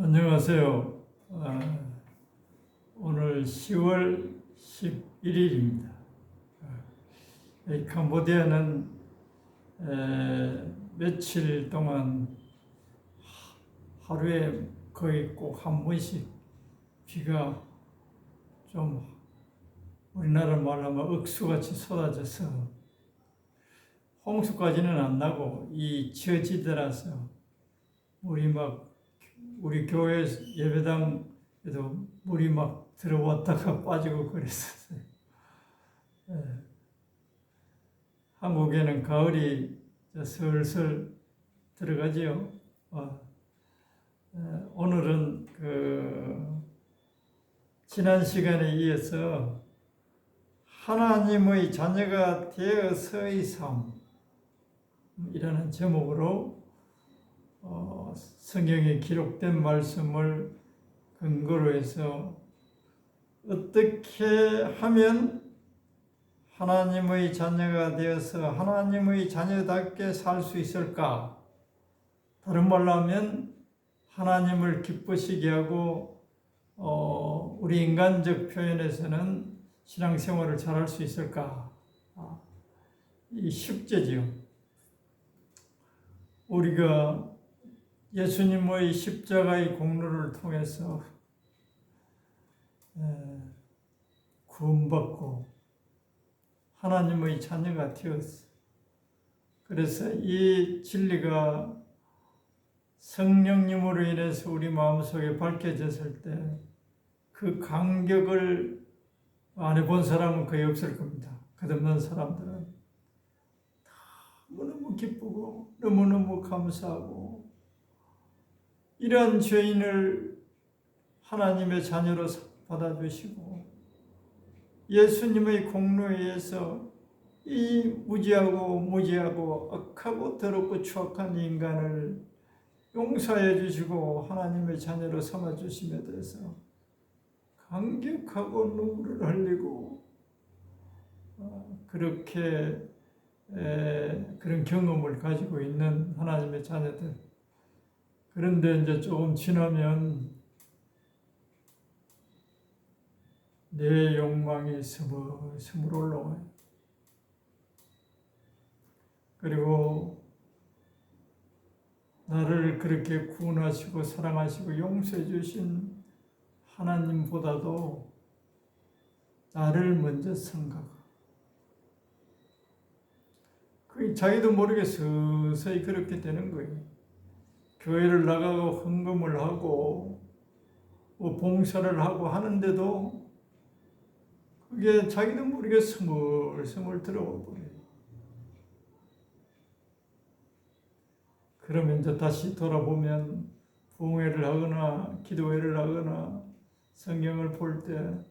안녕하세요. 오늘 10월 11일입니다. 캄보디아는 며칠 동안 하루에 거의 꼭 한 번씩 비가 좀 우리나라 말로 하면 억수같이 쏟아져서 홍수까지는 안 나고 이 저지대라서 우리 교회 예배당에도 물이 막 들어왔다가 빠지고 그랬었어요. 한국에는 가을이 슬슬 들어가지요. 오늘은 지난 시간에 이어서 하나님의 자녀가 되어서의 삶이라는 제목으로 성경에 기록된 말씀을 근거로 해서 어떻게 하면 하나님의 자녀가 되어서 하나님의 자녀답게 살 수 있을까? 다른 말로 하면 하나님을 기쁘시게 하고 우리 인간적 표현에서는 신앙생활을 잘할 수 있을까? 이 숙제지요. 우리가 예수님의 십자가의 공로를 통해서 구원받고 하나님의 자녀가 되었어. 그래서 이 진리가 성령님으로 인해서 우리 마음속에 밝혀졌을 때 그 감격을 안 해본 사람은 거의 없을 겁니다. 끝없는 사람들은 너무너무 기쁘고 너무너무 감사하고 이런 죄인을 하나님의 자녀로 받아주시고 예수님의 공로에 의해서 이 무지하고 악하고 더럽고 추악한 인간을 용서해 주시고 하나님의 자녀로 삼아 주심에 대해서 감격하고 눈물을 흘리고 그렇게 그런 경험을 가지고 있는 하나님의 자녀들. 그런데 이제 조금 지나면 내 욕망이 스물스물 올라와요. 그리고 나를 그렇게 구원하시고 사랑하시고 용서해 주신 하나님보다도 나를 먼저 생각하고 자기도 모르게 서서히 그렇게 되는 거예요. 교회를 나가고 헌금을 하고 봉사를 하고 하는데도 그게 자기도 모르게 스물스물 들어와 버려요. 그러면 이제 다시 돌아보면 부흥회를 하거나 기도회를 하거나 성경을 볼 때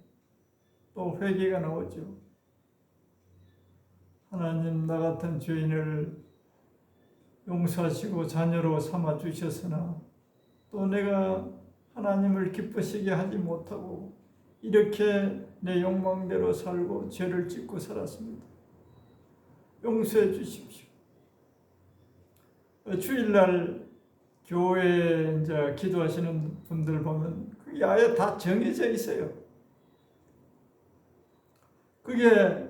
또 회개가 나오죠. 하나님, 나 같은 죄인을 용서하시고 자녀로 삼아 주셨으나 또 내가 하나님을 기쁘시게 하지 못하고 이렇게 내 욕망대로 살고 죄를 짓고 살았습니다. 용서해 주십시오. 주일날 교회에 이제 기도하시는 분들 보면 그게 아예 다 정해져 있어요. 그게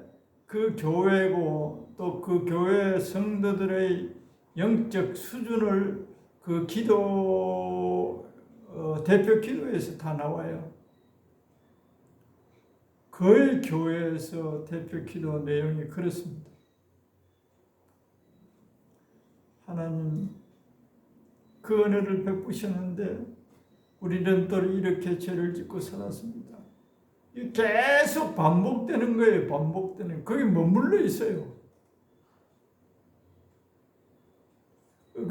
그 교회고 또 그 교회 성도들의 영적 수준을 그 기도 대표 기도에서 다 나와요. 거의 교회에서 대표 기도 내용이 그렇습니다. 하나님 그 은혜를 베푸셨는데 우리는 또 이렇게 죄를 짓고 살았습니다. 계속 반복되는 거예요. 반복되는. 거기 머물러 있어요.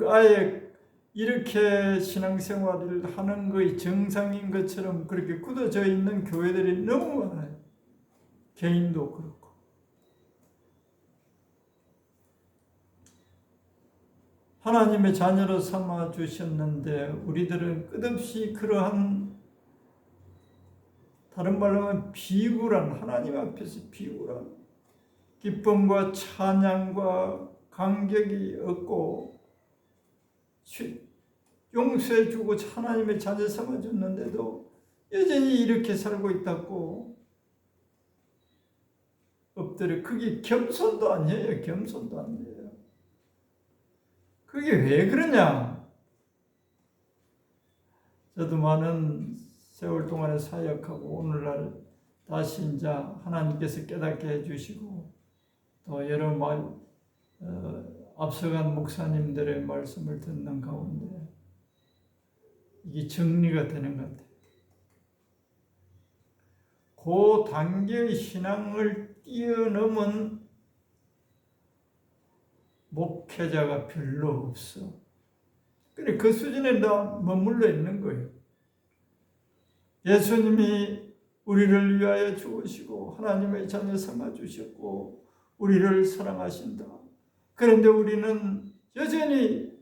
아예 이렇게 신앙생활을 하는 것이 정상인 것처럼 그렇게 굳어져 있는 교회들이 너무 많아요. 개인도 그렇고. 하나님의 자녀로 삼아 주셨는데 우리들은 끝없이 그러한 다른 말로 하면 비굴한 하나님 앞에서 비굴한 기쁨과 찬양과 감격이 없고 용서해주고 하나님의 자녀 삼아줬는데도 여전히 이렇게 살고 있다고 엎드려. 그게 겸손도 아니에요. 겸손도 아니에요. 그게 왜 그러냐? 저도 많은 세월 동안에 사역하고 오늘날 다시 이제 하나님께서 깨닫게 해주시고 또 여러 앞서간 목사님들의 말씀을 듣는 가운데 이게 정리가 되는 것 같아요. 그 단계의 신앙을 뛰어넘은 목회자가 별로 없어. 그래, 그 수준에 다 머물러 있는 거예요. 예수님이 우리를 위하여 죽으시고 하나님의 자녀 삼아 주셨고 우리를 사랑하신다. 그런데 우리는 여전히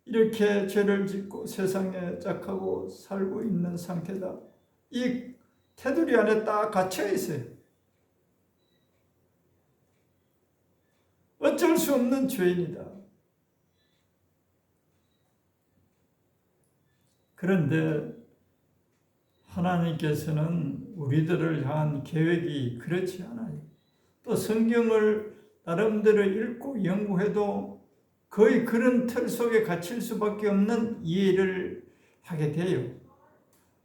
이렇게 죄를 짓고 세상에 짝하고 살고 있는 상태다. 이 테두리 안에 딱 갇혀 있어요. 어쩔 수 없는 죄인이다. 그런데 하나님께서는 우리들을 향한 계획이 그렇지 않아요. 또 성경을 나름대로 읽고 연구해도 거의 그런 틀 속에 갇힐 수밖에 없는 이해를 하게 돼요.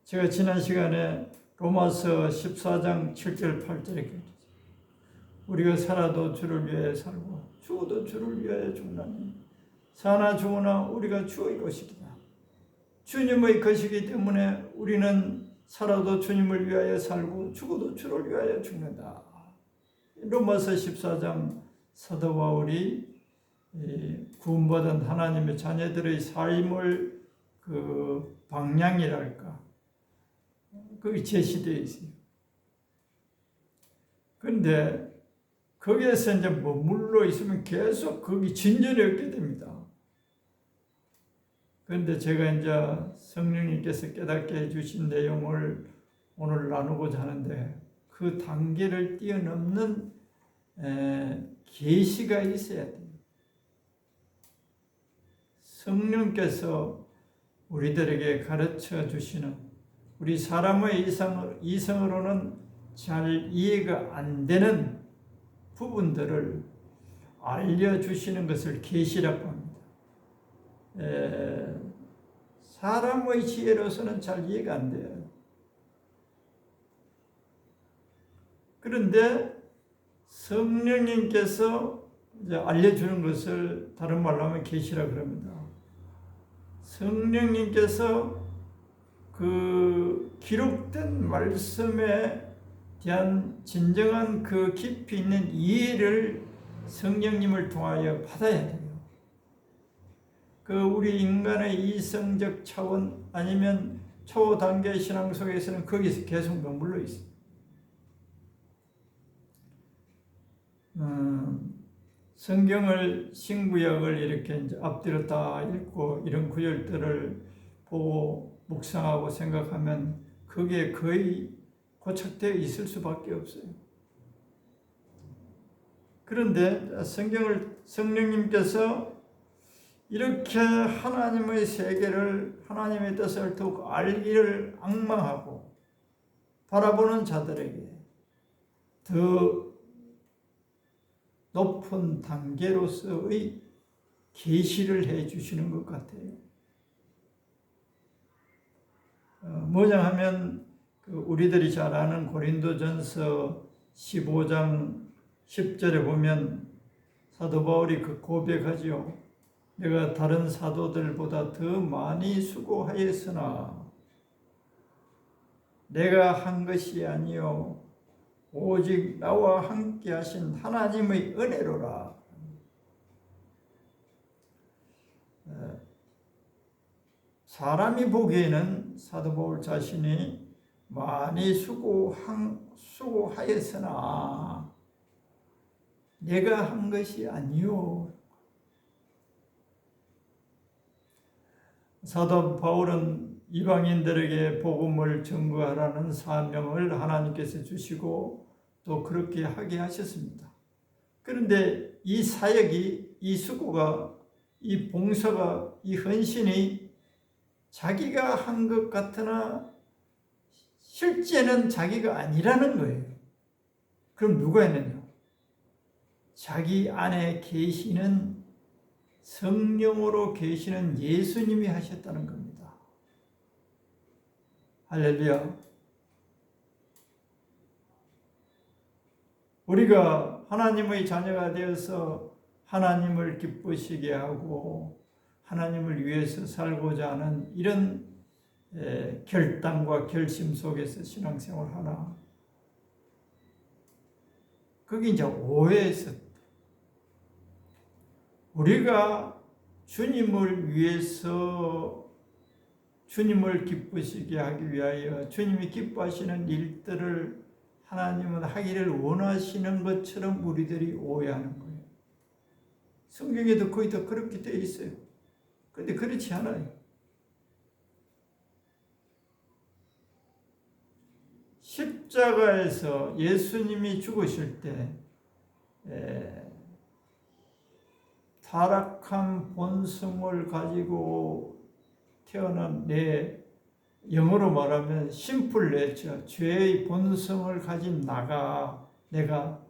제가 지난 시간에 로마서 14장 7절 8절에 우리가 살아도 주를 위하여 살고 죽어도 주를 위하여 죽나니 사나 죽으나 우리가 주의 것이다. 주님의 것이기 때문에 우리는 살아도 주님을 위하여 살고 죽어도 주를 위하여 죽는다. 로마서 14장 사도 바울이 구원받은 하나님의 자녀들의 삶을 그 방향이랄까 그게 제시되어 있어요. 그런데 거기에서 이제 머물러 있으면 계속 거기 진전이 없게 됩니다. 그런데 제가 이제 성령님께서 깨닫게 해주신 내용을 오늘 나누고자 하는데 그 단계를 뛰어넘는 계시가 있어야 돼요. 성령께서 우리들에게 가르쳐 주시는 우리 사람의 이성으로는 잘 이해가 안 되는 부분들을 알려주시는 것을 계시라고 합니다. 사람의 지혜로서는 잘 이해가 안 돼요. 그런데 성령님께서 이제 알려주는 것을 다른 말로 하면 계시라 그럽니다. 성령님께서 그 기록된 말씀에 대한 진정한 그 깊이 있는 이해를 성령님을 통하여 받아야 돼요. 그 우리 인간의 이성적 차원 아니면 초단계 신앙 속에서는 거기서 계속 머물러 있어요. 성경을 신구약을 이렇게 이제 앞뒤로 읽고 이런 구절들을 보고 묵상하고 생각하면 그게 거의 고착되어 있을 수밖에 없어요. 그런데 성령님께서 이렇게 하나님의 세계를 하나님의 뜻을 더욱 알기를 앙망하고 바라보는 자들에게 더 높은 단계로서의 계시를 해 주시는 것 같아요. 뭐냐 하면 우리들이 잘 아는 고린도전서 15장 10절에 보면 사도 바울이 그 고백하지요. 내가 다른 사도들보다 더 많이 수고하였으나 내가 한 것이 아니요 오직 나와 함께 하신 하나님의 은혜로라. 사람이 보기에는 사도 바울 자신이 많이 수고하였으나 내가 한 것이 아니요. 사도 바울은 이방인들에게 복음을 전거하라는 사명을 하나님께서 주시고 또 그렇게 하게 하셨습니다. 그런데 이 사역이, 이 수고가, 이 봉사가, 이 헌신이 자기가 한 것 같으나 실제는 자기가 아니라는 거예요. 그럼 누가 했느냐? 자기 안에 계시는 성령으로 계시는 예수님이 하셨다는 겁니다. 할렐루야. 우리가 하나님의 자녀가 되어서 하나님을 기쁘시게 하고 하나님을 위해서 살고자 하는 이런 결단과 결심 속에서 신앙생활 하나, 그게 이제 오해에서 우리가 주님을 위해서 주님을 기쁘시게 하기 위하여 주님이 기뻐하시는 일들을 하나님은 하기를 원하시는 것처럼 우리들이 오해하는 거예요. 성경에도 거의 다 그렇게 되어 있어요. 그런데 그렇지 않아요. 십자가에서 예수님이 죽으실 때 타락한 본성을 가지고 태어난 영어로 말하면 심플 네처, 죄의 본성을 가진 내가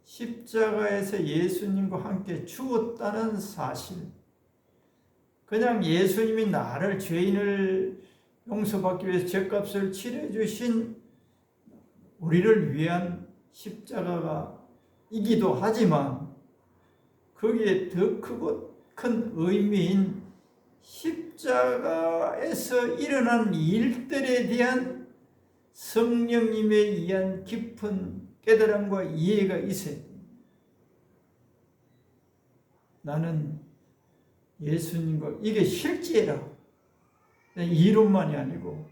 십자가에서 예수님과 함께 죽었다는 사실, 그냥 예수님이 나를, 죄인을 용서받기 위해서 죄값을 치러 주신 우리를 위한 십자가가 이기도 하지만 거기에 더 크고 큰 의미인 십자가에서 일어난 일들에 대한 성령님에 의한 깊은 깨달음과 이해가 있어야 돼요. 나는 예수님과, 이게 실제라, 이론만이 아니고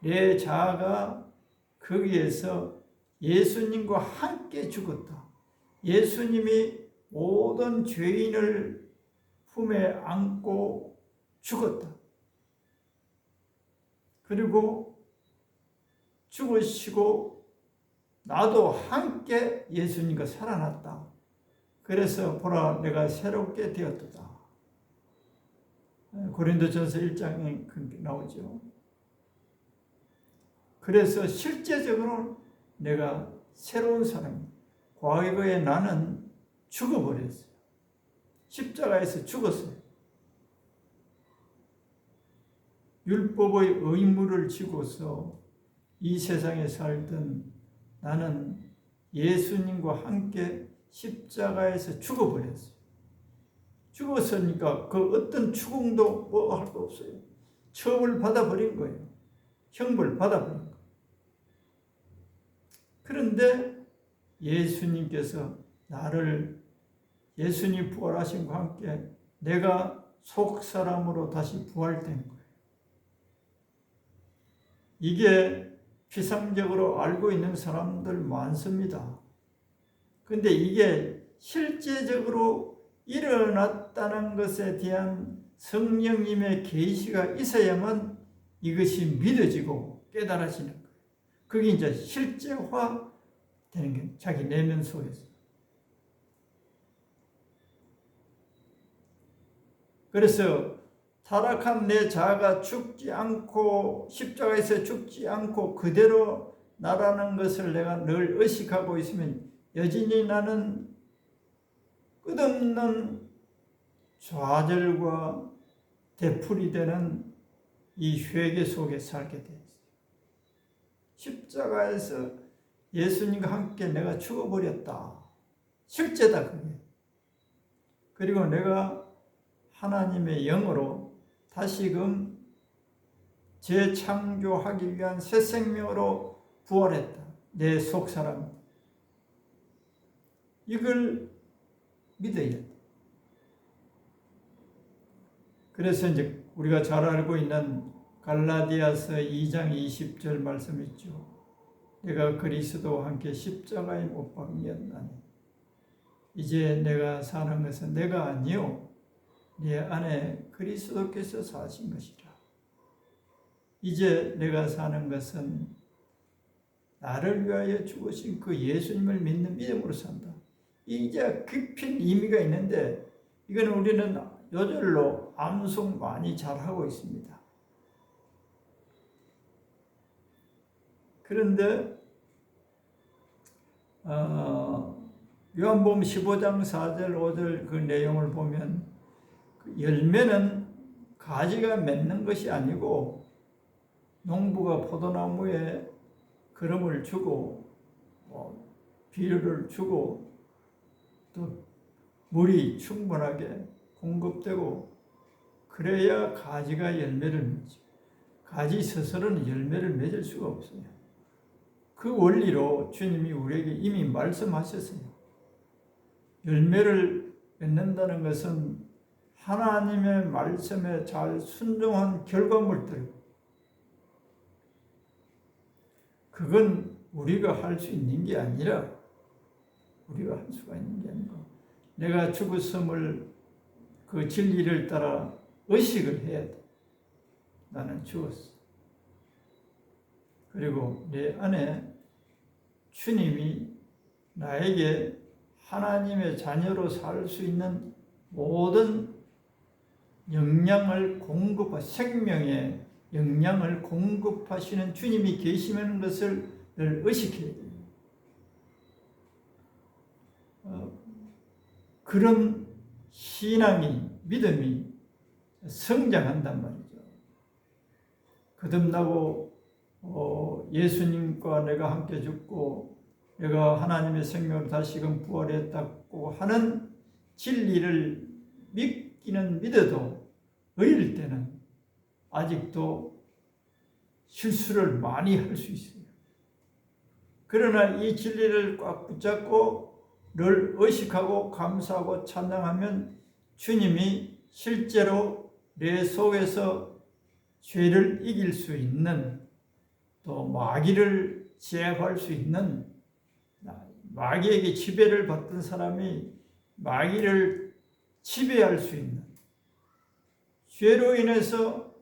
내 자아가 거기에서 예수님과 함께 죽었다. 예수님이 모든 죄인을 품에 안고 죽었다. 그리고 죽으시고 나도 함께 예수님과 살아났다. 그래서 보라, 내가 새롭게 되었도다. 고린도전서 1장에 그렇게 나오죠. 그래서 실제적으로 내가 새로운 사람이에요. 과거에 나는 죽어버렸어요. 십자가에서 죽었어요. 율법의 의무를 지고서 이 세상에 살던 나는 예수님과 함께 십자가에서 죽어버렸어요. 죽었으니까 그 어떤 추궁도 뭐 할 거 없어요. 처벌 받아버린 거예요. 형벌 받아버린 거예요. 그런데 예수님께서 나를, 예수님 부활하심과 함께 내가 속사람으로 다시 부활된 거예요. 이게 피상적으로 알고 있는 사람들 많습니다. 근데 이게 실제적으로 일어났다는 것에 대한 성령님의 계시가 있어야만 이것이 믿어지고 깨달아지는 거예요. 그게 이제 실제화 되는 게 자기 내면 속에서. 그래서 타락한 내 자아가 죽지 않고, 십자가에서 죽지 않고 그대로 나라는 것을 내가 늘 의식하고 있으면 여전히 나는 끝없는 좌절과 되풀이 되는 이 회개 속에 살게 되었어요. 십자가에서 예수님과 함께 내가 죽어버렸다. 실제다, 그게. 그리고 내가 하나님의 영으로 다시금 재창조하기 위한 새 생명으로 부활했다. 내 속사람. 이걸 믿어야 돼. 그래서 이제 우리가 잘 알고 있는 갈라디아서 2장 20절 말씀 있죠. 내가 그리스도와 함께 십자가에 못 박혔나니 이제 내가 사는 것은 내가 아니요 내 안에 그리스도께서 사신 것이라. 이제 내가 사는 것은 나를 위하여 죽으신 그 예수님을 믿는 믿음으로 산다. 이제 깊은 의미가 있는데 이거는 우리는 요절로 암송 많이 잘하고 있습니다. 그런데 요한복음 15장 4절 5절 그 내용을 보면 그 열매는 가지가 맺는 것이 아니고 농부가 포도나무에 거름을 주고 비료를 주고 또 물이 충분하게 공급되고 그래야 가지가 열매를 맺죠. 가지 스스로는 열매를 맺을 수가 없어요. 그 원리로 주님이 우리에게 이미 말씀하셨어요. 열매를 맺는다는 것은 하나님의 말씀에 잘 순종한 결과물들, 그건 우리가 할 수 있는 게 아니라, 우리가 할 수가 있는 게 아니고, 내가 죽었음을 그 진리를 따라 의식을 해야 돼. 나는 죽었어. 그리고 내 안에 주님이 나에게 하나님의 자녀로 살 수 있는 모든 영양을 생명의 영양을 공급하시는 주님이 계시는 것을 늘 의식해야 돼요. 그런 신앙이, 믿음이 성장한단 말이죠. 거듭나고 예수님과 내가 함께 죽고 내가 하나님의 생명으로 다시금 부활했다고 하는 진리를 믿기는 믿어도 어릴 때는 아직도 실수를 많이 할 수 있어요. 그러나 이 진리를 꽉 붙잡고 늘 의식하고 감사하고 찬양하면 주님이 실제로 내 속에서 죄를 이길 수 있는, 또 마귀를 제압할 수 있는, 마귀에게 지배를 받던 사람이 마귀를 지배할 수 있는, 죄로 인해서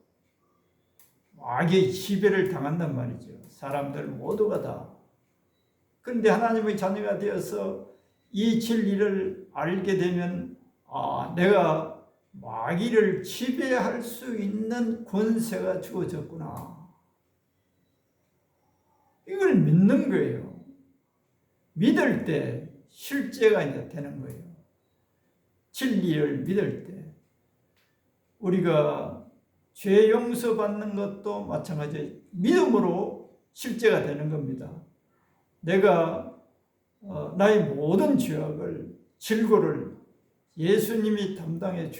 마귀의 지배를 당한단 말이죠. 사람들 모두가 다. 그런데 하나님의 자녀가 되어서 이 진리를 알게 되면 내가 마귀를 지배할 수 있는 권세가 주어졌구나. 이걸 믿는 거예요. 믿을 때 실제가 이제 되는 거예요. 진리를 믿을 때 우리가 죄 용서받는 것도 마찬가지예요. 믿음으로 실제가 되는 겁니다. 내가 나의 모든 죄악을, 질고를 예수님이 담당해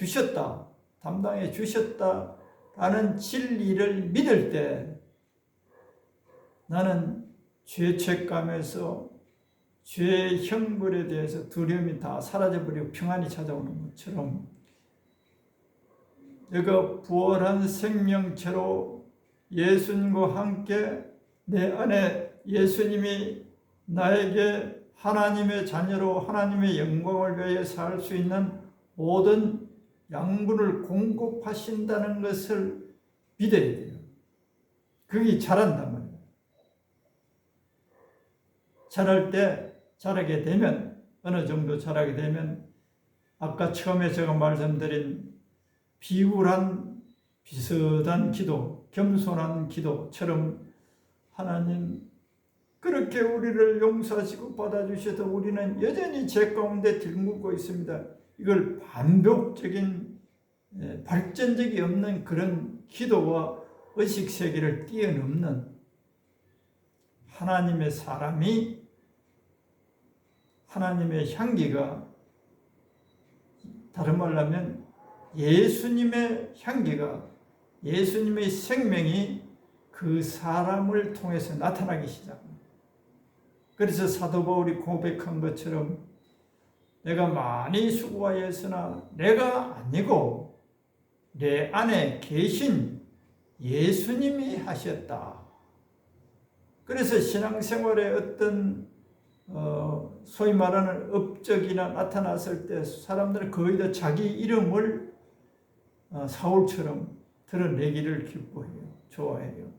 주셨다라는 진리를 믿을 때 나는 죄책감에서 죄의 형벌에 대해서 두려움이 다 사라져버리고 평안이 찾아오는 것처럼 내가 부활한 생명체로 예수님과 함께 내 안에 예수님이 나에게 하나님의 자녀로 하나님의 영광을 위해 살 수 있는 모든 양분을 공급하신다는 것을 믿어야 돼요. 그게 자란단 말이에요. 자라게 되면, 어느 정도 자라게 되면 아까 처음에 제가 말씀드린 비슷한 기도, 겸손한 기도처럼 하나님 그렇게 우리를 용서하시고 받아주셔도 우리는 여전히 죄 가운데 들묻고 있습니다. 이걸 반복적인 발전적이 없는 그런 기도와 의식세계를 뛰어넘는 하나님의 사람이, 하나님의 향기가, 다른 말로 하면 예수님의 향기가, 예수님의 생명이 그 사람을 통해서 나타나기 시작합니다. 그래서 사도 바울이 고백한 것처럼 내가 많이 수고하였으나 내가 아니고 내 안에 계신 예수님이 하셨다. 그래서 신앙생활에 어떤 소위 말하는 업적이나 나타났을 때 사람들은 거의 다 자기 이름을 사울처럼 드러내기를 기뻐해요. 좋아해요.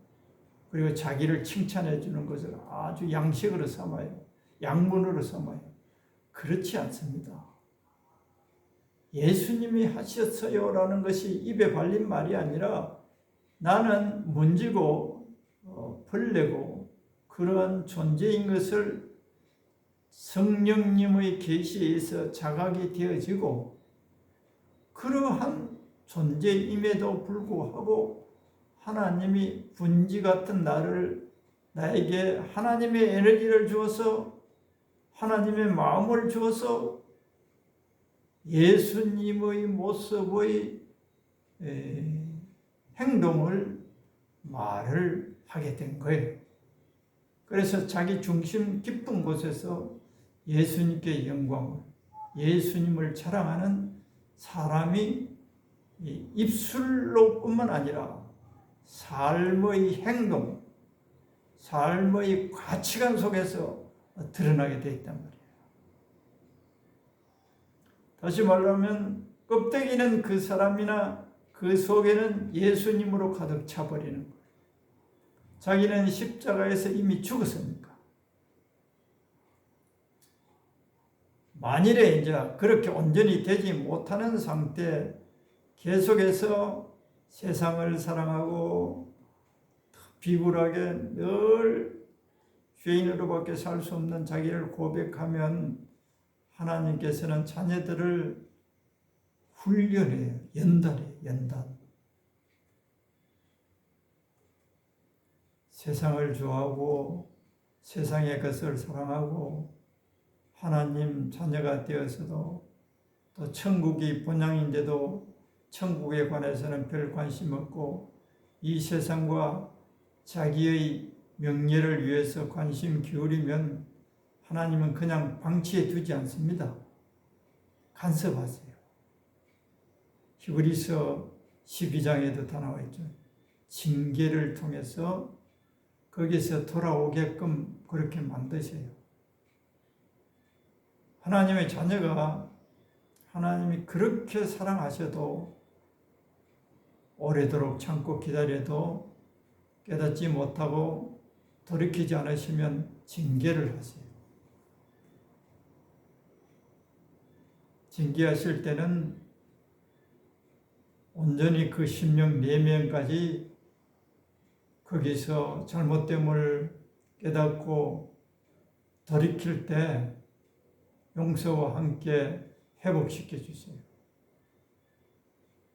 그리고 자기를 칭찬해 주는 것을 아주 양식으로 삼아요. 양문으로 삼아요. 그렇지 않습니다. 예수님이 하셨어요라는 것이 입에 발린 말이 아니라 나는 문지고 벌레고 그러한 존재인 것을 성령님의 계시에서 자각이 되어지고, 그러한 존재임에도 불구하고 하나님이 분지 같은 나에게 하나님의 에너지를 주어서, 하나님의 마음을 주어서 예수님의 모습의 행동을, 말을 하게 된 거예요. 그래서 자기 중심 깊은 곳에서 예수님께 영광을, 예수님을 자랑하는 사람이 입술로 뿐만 아니라 삶의 행동, 삶의 가치관 속에서 드러나게 되어 있단 말이에요. 다시 말하면 껍데기는 그 사람이나 그 속에는 예수님으로 가득 차버리는 거예요. 자기는 십자가에서 이미 죽었으니까. 만일에 이제 그렇게 온전히 되지 못하는 상태, 계속해서 세상을 사랑하고 비굴하게 늘 죄인으로밖에 살 수 없는 자기를 고백하면 하나님께서는 자녀들을 훈련해요. 연단. 세상을 좋아하고 세상의 것을 사랑하고 하나님 자녀가 되어서도 또 천국이 본향인데도 천국에 관해서는 별 관심 없고 이 세상과 자기의 명예를 위해서 관심 기울이면 하나님은 그냥 방치해 두지 않습니다. 간섭하세요. 히브리서 12장에도 다 나와 있죠. 징계를 통해서 거기서 돌아오게끔 그렇게 만드세요. 하나님의 자녀가 하나님이 그렇게 사랑하셔도 오래도록 참고 기다려도 깨닫지 못하고 돌이키지 않으시면 징계를 하세요. 징계하실 때는 온전히 그 심령 내면까지 거기서 잘못됨을 깨닫고 돌이킬 때 용서와 함께 회복시켜 주세요.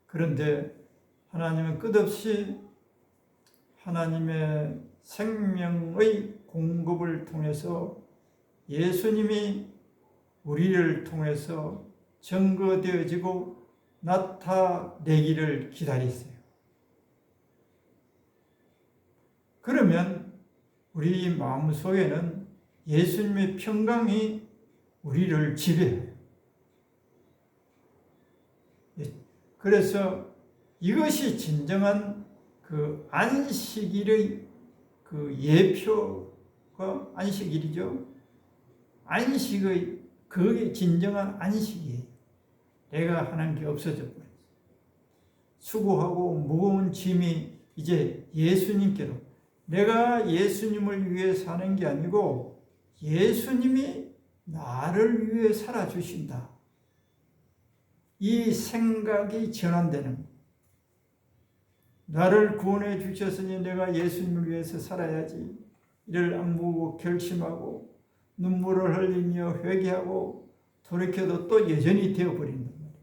그런데 하나님은 끝없이 하나님의 생명의 공급을 통해서 예수님이 우리를 통해서 증거되어지고 나타내기를 기다리세요. 그러면 우리 마음속에는 예수님의 평강이 우리를 지배해요. 그래서 이것이 진정한 그 안식일의 그 예표가 안식일이죠. 안식의 그게 진정한 안식이에요. 내가 하는 게 없어져 버렸어요. 수고하고 무거운 짐이 이제 예수님께로, 내가 예수님을 위해 사는 게 아니고 예수님이 나를 위해 살아주신다. 이 생각이 전환되는 거예요. 나를 구원해 주셨으니 내가 예수님을 위해서 살아야지. 이를 악무고 결심하고 눈물을 흘리며 회개하고 돌이켜도 또 여전히 되어버린단 말이에요.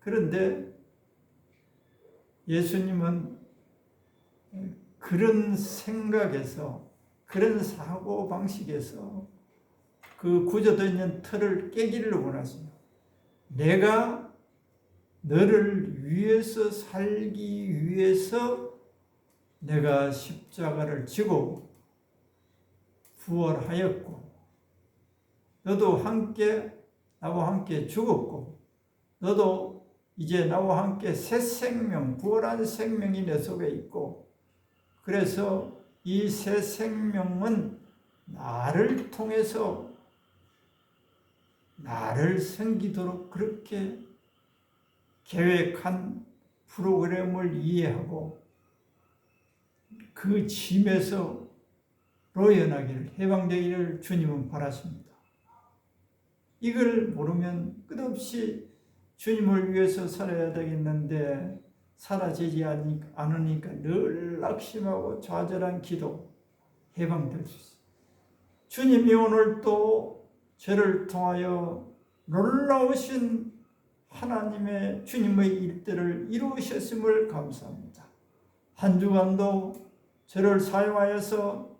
그런데 예수님은 그런 생각에서, 그런 사고방식에서 그 굳어져 있는 틀을 깨기를 원하세요. 내가 너를 위해서 살기 위해서 내가 십자가를 지고 부활하였고, 너도 나와 함께 죽었고, 너도 이제 나와 함께 새 생명, 부활한 생명이 내 속에 있고, 그래서 이 새 생명은 나를 통해서 나를 섬기도록 그렇게 계획한 프로그램을 이해하고 그 짐에서 로연하기를, 해방되기를 주님은 바라십니다. 이걸 모르면 끝없이 주님을 위해서 살아야 되겠는데 사라지지 않으니까 늘 낙심하고 좌절한 기도, 해방될 수 있어요. 주님이 오늘 또 저를 통하여 놀라우신 하나님의 주님의 일들을 이루셨음을 감사합니다. 한 주간도 저를 사용하여서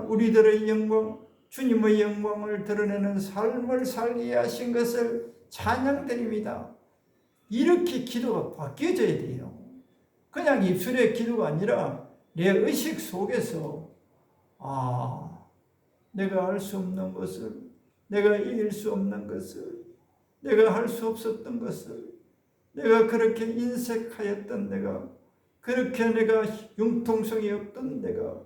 우리들의 영광, 주님의 영광을 드러내는 삶을 살게 하신 것을 찬양드립니다. 이렇게 기도가 바뀌어져야 돼요. 그냥 입술의 기도가 아니라 내 의식 속에서 내가 알 수 없는 것을, 내가 이길 수 없는 것을, 내가 할 수 없었던 것을, 내가 그렇게 인색하였던 내가, 그렇게 내가 융통성이 없던 내가,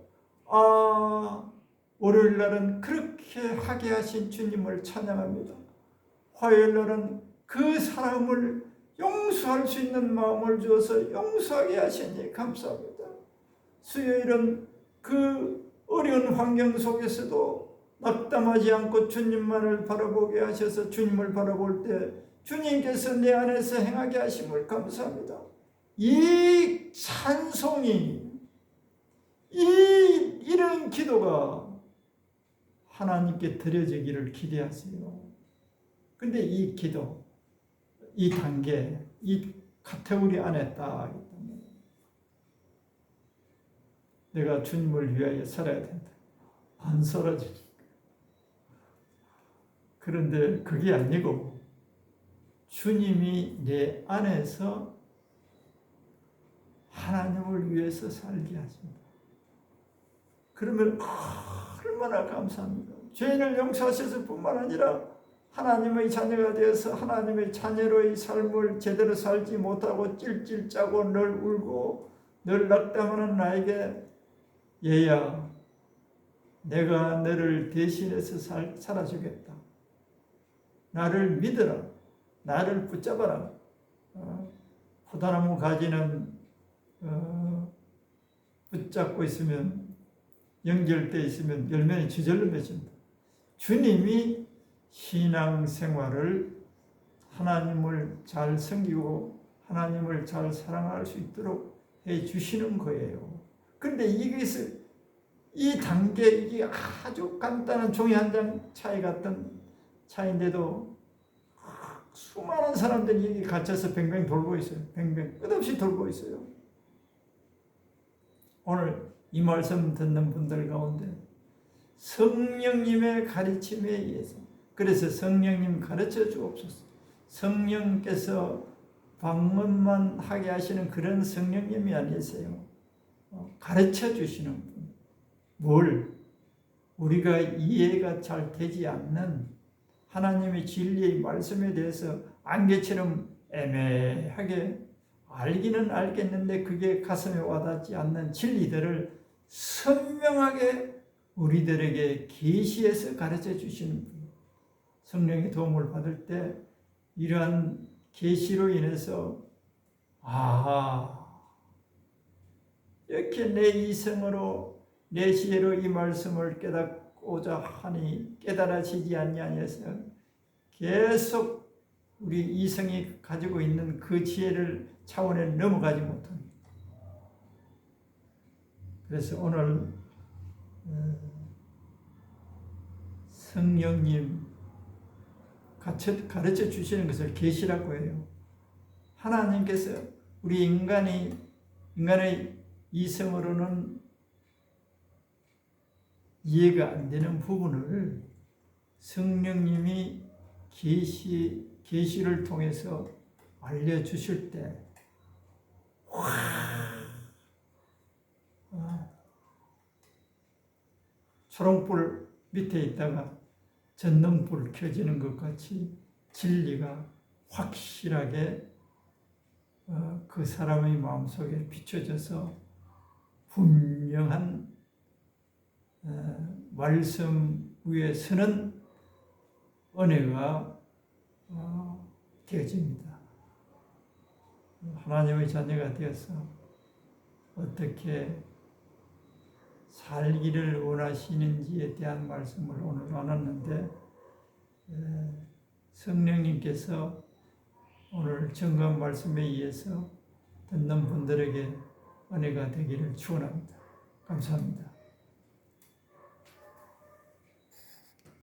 월요일 날은 그렇게 하게 하신 주님을 찬양합니다. 화요일 날은 그 사람을 용서할 수 있는 마음을 주어서 용서하게 하시니 감사합니다. 수요일은 그 어려운 환경 속에서도 낙담하지 않고 주님만을 바라보게 하셔서 주님을 바라볼 때 주님께서 내 안에서 행하게 하심을 감사합니다. 이 찬송이, 이런 기도가 하나님께 드려지기를 기대하세요. 근데 이 기도, 이 단계, 이 카테고리 안에 딱 있다면 내가 주님을 위하여 살아야 된다. 안 살아지니까. 그런데 그게 아니고 주님이 내 안에서 하나님을 위해서 살게 하십니다. 그러면 얼마나 감사합니다. 죄인을 용서하셔서 뿐만 아니라 하나님의 자녀가 되어서 하나님의 자녀로의 삶을 제대로 살지 못하고 찔찔 짜고 늘 울고 늘 낙담하는 나에게 얘야, 내가 너를 대신해서 살아주겠다. 나를 믿어라. 나를 붙잡아라. 포도나무 가지는 붙잡고 있으면, 연결되어 있으면 열매는 저절로 맺힌다. 주님이 신앙생활을 하나님을 잘 섬기고 하나님을 잘 사랑할 수 있도록 해 주시는 거예요. 그런데 이 단계, 이게 아주 간단한 종이 한 장 차이 같은 차인데도 수많은 사람들이 여기 갇혀서 뱅뱅 돌고 있어요. 뱅뱅 끝없이 돌고 있어요. 오늘 이 말씀 듣는 분들 가운데 성령님의 가르침에 의해서, 그래서 성령님 가르쳐 주옵소서. 성령께서 방문만 하게 하시는 그런 성령님이 아니세요. 가르쳐 주시는 분. 뭘? 우리가 이해가 잘 되지 않는 하나님의 진리의 말씀에 대해서 안개처럼 애매하게 알기는 알겠는데 그게 가슴에 와닿지 않는 진리들을 선명하게 우리들에게 계시해서 가르쳐 주시는 분. 성령의 도움을 받을 때 이러한 계시로 인해서 이렇게 내 이성으로 내 지혜로 이 말씀을 깨닫고자 하니 깨달아지지 아니하여서 계속 우리 이성이 가지고 있는 그 지혜를 차원에 넘어가지 못합니다. 그래서 오늘 성령님 가르쳐 주시는 것을 계시라고 해요. 하나님께서 우리 인간의 이성으로는 이해가 안 되는 부분을 성령님이 계시를 통해서 알려주실 때 초롱불 밑에 있다가 전등불 켜지는 것 같이 진리가 확실하게 그 사람의 마음속에 비춰져서 분명한 말씀 위에 서는 은혜가 되어집니다. 하나님의 자녀가 되어서 어떻게 살기를 원하시는지에 대한 말씀을 오늘 나눴는데 성령님께서 오늘 증거한 말씀에 의해서 듣는 분들에게 은혜가 되기를 축원합니다. 감사합니다.